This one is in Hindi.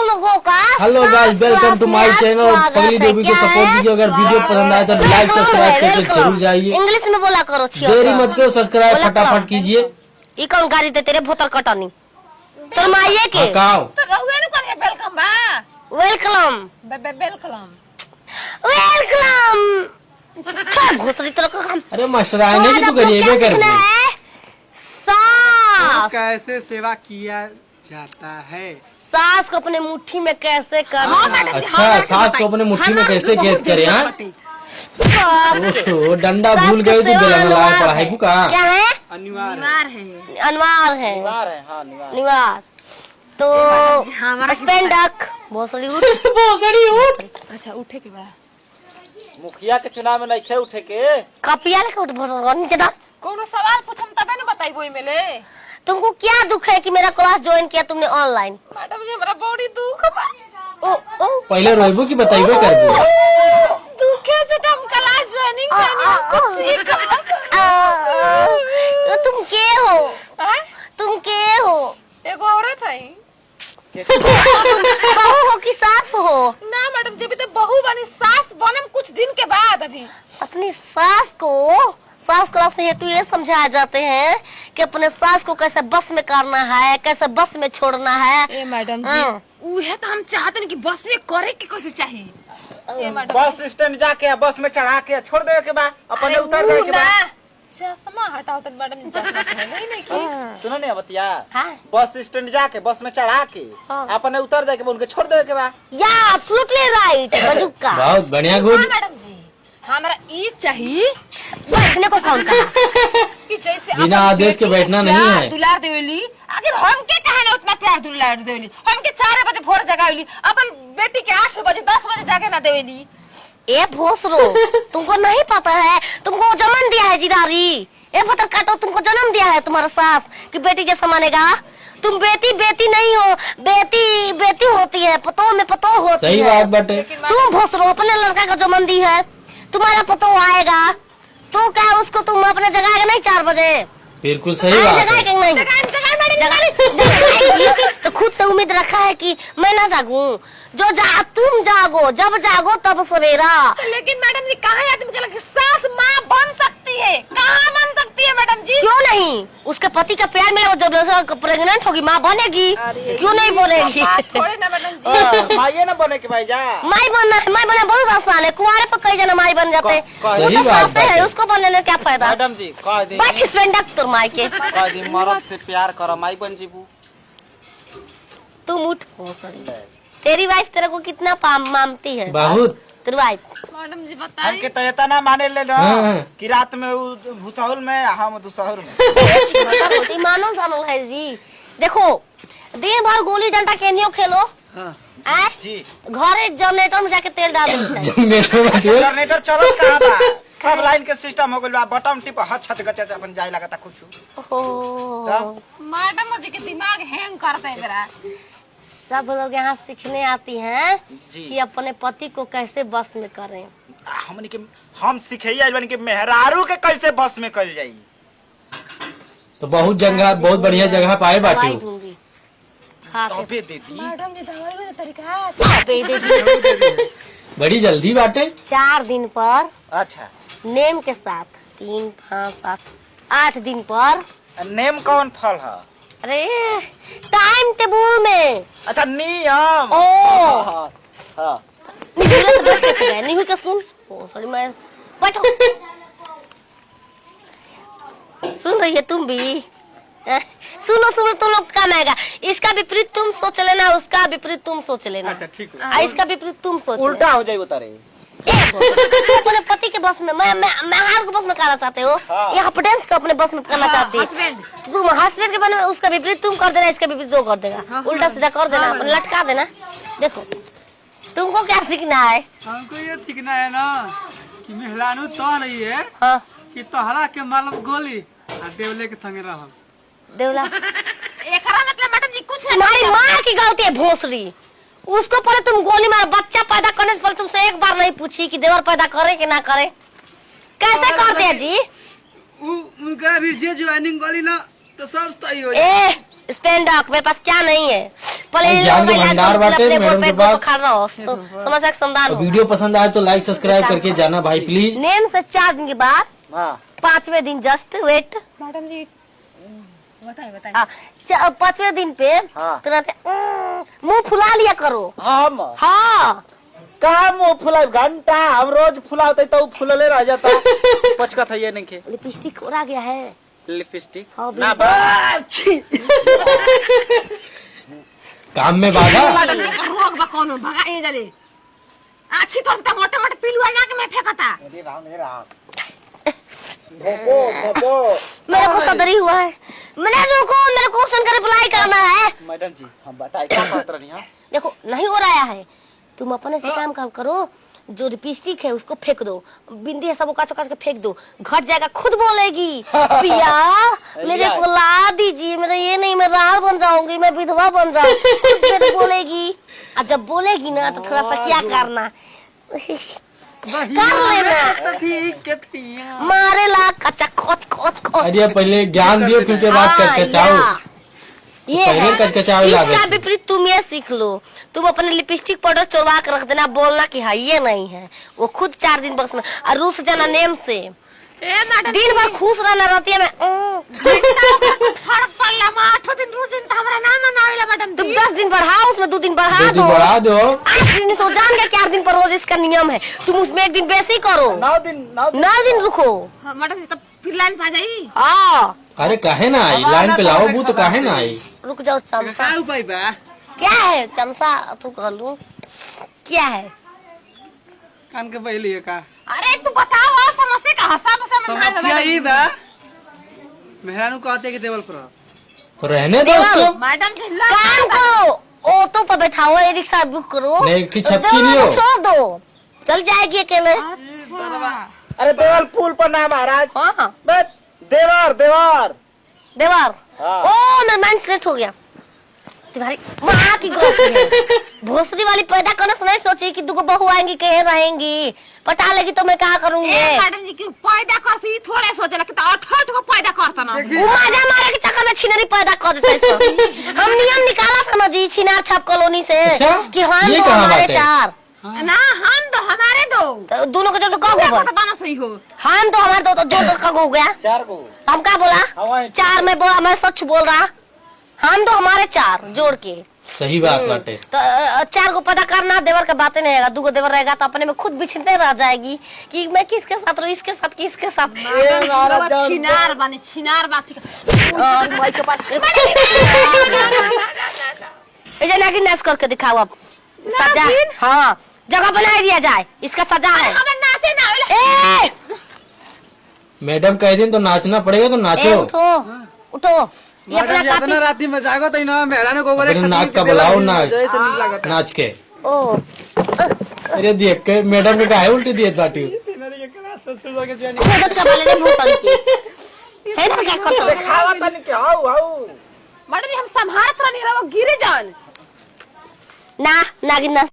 लोगों का। Hello guys, welcome to my channel. Pagli Devi को सपोर्ट कीजिए। अगर वीडियो पसंद आए तो लाइक सब्सक्राइब करके जरूर जाइए। इंग्लिश में बोला करो। देरी मत करो, सब्सक्राइब फटाफट कीजिए। ये कौन गाड़ी दे तेरे भोतर कटनी तो माइये के तो रहुए नु करे वेलकम बा। Welcome welcome welcome. क्या घोसड़ी तरह का काम। अरे मास्टर आने की तो करिए कर सास कैसे सेवा किया जाता है। सास को अपने मुट्ठी में कैसे करना। अच्छा, सास को अपने मुट्ठी में कैसे कैद करे। ओहो, डंडा भूल गए तो बेलना लाए पड़ा है का। क्या है? निवार है। अनवार है। निवार तो स्पेंडक भोसड़ी उठ। भोसड़ी उठ। अच्छा उठे के बाद मुखिया के चुनाव में नहीं उठे के कपिया लेके उठ। भोसड़ी नीचे डाल। कोनो सवाल पूछम तबे न बताइबो इमेले। तुमको क्या दुख है कि मेरा क्लास ज्वाइन किया तुमने ऑनलाइन। मैडम जी हमरा बॉडी दुख बा। पहले रोइबो की बताइबो कर दो। दुखे से हम क्लास ज्वाइनिंग तुम के हो? तुम के हो? एगो औरत है। बहू हो कि सास हो? ना मैडम जी, अभी तो बहू बनी, सास बनम कुछ दिन के बाद। अभी अपनी सास को सास क्लास हेतु ये समझाए जाते हैं कि अपने सास को कैसे बस में करना है, कैसे बस में छोड़ना है। ए मैडम जी, उहे तो हम चाहते हैं कि बस में करे के कैसे चाहिए। ए मैडम, बस स्टैंड जाके बस में चढ़ा के छोड़ दे के बाद अपने उतर जाए के बाद। चश्मा हटाओ तो मैडम जी, चश्मा पहले ही नहीं की। सुनो नहीं बतिया। हाँ? बस स्टैंड जाके बस में चढ़ा के अपने उतर जाए के बाद उनके छोड़ दे के बाद। या एब्सोल्युटली राइट बजुक्का। बहुत बढ़िया गुड। मैडम जी हमारा ई चाहिए बैठने को कौन कहा कि जैसे बिना आदेश के बैठना नहीं है। दुलार देवेली आखिर हम के कहे ना उतना प्यार दुलार देवेली। हम के 4 बजे भोर जगावेली, अपन बेटी के 8 बजे 10 बजे जाके ना देवेली। ए भोसरो तुमको नहीं पता है, तुमको जन्म दिया है जिदारी। ए भोतर काटो, तुमको जन्म दिया है तुम्हारा सास कि बेटी जैसा मानेगा। तुम बेटी बेटी नहीं हो, बेटी बेटी होती है, पतो में पतो होती है। सही बात बाटे। तुम भोसरो अपने लड़का का जन्म दी है, तुम्हारा पतो आएगा तो क्या उसको तुम अपने जगह नहीं 4 बजे। बिल्कुल सही बात है। तो खुद से उम्मीद रखा है कि मैं ना जागूं। तुम जागो, जब जागो तब सवेरा। लेकिन मैडम जी कहाँ आदमी के लगे सास माँ बन सकती है, कहाँ बन सकती है मैडम जी? क्यों नहीं? उसके पति का प्यार मिलेगा, जब प्रेग्नेंट होगी माँ बनेगी। क्यों नहीं बनेगी? थोड़े ना मैडम जी। माइये ना बने के भाई जा। माई बनना बहुत आसान है। कुंवारे पर कई जना माई बन जाते। वो तो सासते है, उसको बनने में क्या फायदा। मैडम जी कह दी बैठ स्पेंडक तुर माई के। कह दी मर्द से प्यार कर माई बन जीबू। तुम उठ। तेरी वाइफ तेरे को कितना मानती है? बहुत। तेरी वाइफ मैडम जी बताइए। हमके तो इतना माने ले लो हाँ। कि रात में भूसाहुल में हम दुसहर में। मानो जानो है जी। देखो दिन भर गोली डंडा केनियो खेलो। जी घर एक जनरेटर में जाके तेल डाल दो। जनरेटर चलत कहां बा? सब लाइन के सिस्टम हो गइल बा। बटन टिप हट छत गचे अपन जाए लगता कुछ। मैडम जी के दिमाग हैंग करता है जरा। सब लोग यहाँ सीखने आती हैं जी। कि अपने पति को कैसे बस में करें। हमनी के हम सिखैया बन के मेहरारू के कैसे बस में कल जाई। तो बहुत जगह, बहुत बढ़िया जगह पाए बाटी। दूंगी खा के। अबे दीदी मैडम जी दवाई का तरीका अबे दीदी। बड़ी जल्दी बाटे। 4 दिन पर अच्छा नेम के साथ 3, 5, 7, 8 दिन पर। नेम कौन फल है? अरे टाइम टेबल में। अच्छा नियम। ओ हाँ। नहीं क्या सुन। ओ सॉरी मैं बैठो। सुन रही है तुम भी? सुनो सुनो तुम लोग काम आएगा। इसका विपरीत तुम सोच लेना, उसका विपरीत तुम सोच लेना। अच्छा ठीक है। इसका विपरीत तुम सोच उल्टा हो जाए उतारे। अपने पति के बस में मैं हार को बस में करना चाहते हो। ये हपडेंस को अपने बस में करना चाहती है। तो तुम हस्बैंड के बस में उसका विपरीत तुम कर देना, इसका विपरीत वो कर देगा। उल्टा सीधा कर देना, लटका देना। देखो तुमको क्या सीखना है? हमको ये सीखना है ना कि मेहलानू तो रही है हाँ कि तोहरा के मालूम गोली और देवले के संगे रह। देवला एकरा मतलब मैडम जी कुछ तुम्हारी माँ की गलती है भोसड़ी। उसको पहले तुम गोली मार। बच्चा पैदा करने से पहले तुमसे एक बार नहीं पूछी कि देवर पैदा करे कि ना करे। कैसे कर दिया जी? उनका भी जे ज्वाइनिंग गोली ना तो सब सही हो ए स्टैंड अप, मेरे पास क्या नहीं है। पहले ज्ञान के भंडार बाटे मैडम के पास। खाना हो तो समस्या का समाधान हो। वीडियो पसंद आए तो लाइक सब्सक्राइब करके जाना भाई प्लीज। नेम से 4 दिन के बाद हाँ 5वें दिन जस्ट वेट। मैडम जी बताइए बताइए। 5वें दिन पे हाँ। तुरंत मुंह फुला लिया करो। हम हाँ कहा मुँह फुला घंटा हम रोज फुलाते तो फुलले रह जाता पचका था ये नहीं के लिपस्टिक उड़ा गया है। लिपस्टिक हाँ, ना बाछी काम में बाधा। मैडम जी का रोग बा कोनो भगाई जले आछी करता मोटे मोटे पिलुआ ना के मैं फेंकता। मेरी राम भोपो भोपो मेरे को सदरी हुआ है। मेरे को क्वेश्चन का रिप्लाई करना है। मैडम जी हम बताए क्या बात रही है देखो नहीं हो रहा है, तुम अपने से काम करो। जो लिपस्टिक है उसको फेंक दो, बिंदी है सब काच काच के फेंक दो, घट जाएगा। खुद बोलेगी पिया मेरे को ला दीजिए, मेरा ये नहीं मैं राल बन जाऊंगी, मैं विधवा बन जाऊंगी। फिर बोलेगी और जब बोलेगी ना तो थोड़ा सा क्या करना कर लेना ठीक है मारे ला कच्चा खोच खोच खोच। अरे पहले ज्ञान दियो फिर के बाद कचकचाओ। ये पहले है कचकचाओ इसका लागत। विपरीत तुम ये सीख लो। तुम अपने लिपस्टिक पाउडर चुरवा कर रख देना, बोलना कि हाँ ये नहीं है। वो खुद 4 दिन बस में और रूस जाना नेम से। ए मैडम दिन भर खुश रहना रहती है। मैं फर्क पड़ला मा 8 दिन रोज दिन त हमरा नाम ना आवेला मैडम तुम जी। 10 दिन बढ़ाओ, उसमें 2 दिन बढ़ा 2 दिन दो। बढ़ा दो। 8 दिन सो जान गया, 4 दिन पर रोज इसका नियम है। तुम उसमें 1 दिन बेसी करो, 9 दिन 9 दिन रुको। हाँ, मैडम जी तब फिर लाइन पा जाई। हाँ अरे काहे ना आई लाइन पे लाओ बू तो काहे ना आई। रुक जाओ चमचा। का उपाय बा क्या है चमचा तू कर लू क्या है? कान के पहले का अरे तू बताओ समस्या का हसाब से समस्या मैडम ई बा मेहरानू कहते कि टेबल पर तो रहने दो उसको। मैडम जी ला काम करो, ऑटो पर बैठाओ, एक रिक्शा बुक करो, नहीं, एक छपकी दो लियो। छोड़ दो, चल जाएगी अकेले। अरे देवाल पुल पर ना महाराज हाँ बस देवार देवार देवार। हाँ। ओ मेरा माइंड सेट हो गया। तुम्हारी माँ की गोली है। भोसड़ी वाली पैदा करना सुनाई सोची कि 2 बहू आएंगी कहीं रहेंगी, पटा लेगी तो मैं क्या करूंगी? ए मैडम जी क्यों पैदा कर सी थोड़े सोचला कि 8 को पैदा करता ना। मजा मारे के चक्कर में छिनरी पैदा कर देते हैं सब। हम नियम निकाला था ना जी छिनार छाप कॉलोनी से अच्छा? कि हम ये दो कहाँ हमारे बात है? 4 ना हम तो हमारे दो तो दोनों के जोड़ तो कब पूरा होगा? पता ना सही हो। हम तो हमारे 2 तो जोड़ तो कब हो गया? 4 को हम क्या बोला? हमारे 4 में बोला, मैं सच बोल रहा। हम तो हमारे 4 जोड़ के सही बात बाटे। तो 4 को पता करना। देवर का बातें नहीं रहेगा, 2 देवर रहेगा तो अपने में खुद बिछते रह जाएगी कि मैं किसके साथ रहूं, इसके साथ किसके साथ। छिनार बने छिनार बात माई के पास नागिन नाच करके दिखाओ अब सजा। हाँ जगह बना दिया जाए, इसका सजा है। नाचे ना ए मैडम कह दिन तो नाचना पड़ेगा तो ए, नाचो। उठो उठो, ये अपना मैडम जी कापी। राती में जागो तो ना मेहरानू को बोले अपने नाक का बुलाओ नाच जो तो नीक लागत नाच के। ओ अरे देख के मैडम के काहे उल्टी दिए बाटी। ससुर के जानी खुद का बोले मुंह पर की है ना क्या करते हो? खावा तनी के हाउ हाउ मैडम जी हम संभारत रहनी रहो गिरे जान ना नागिन नाच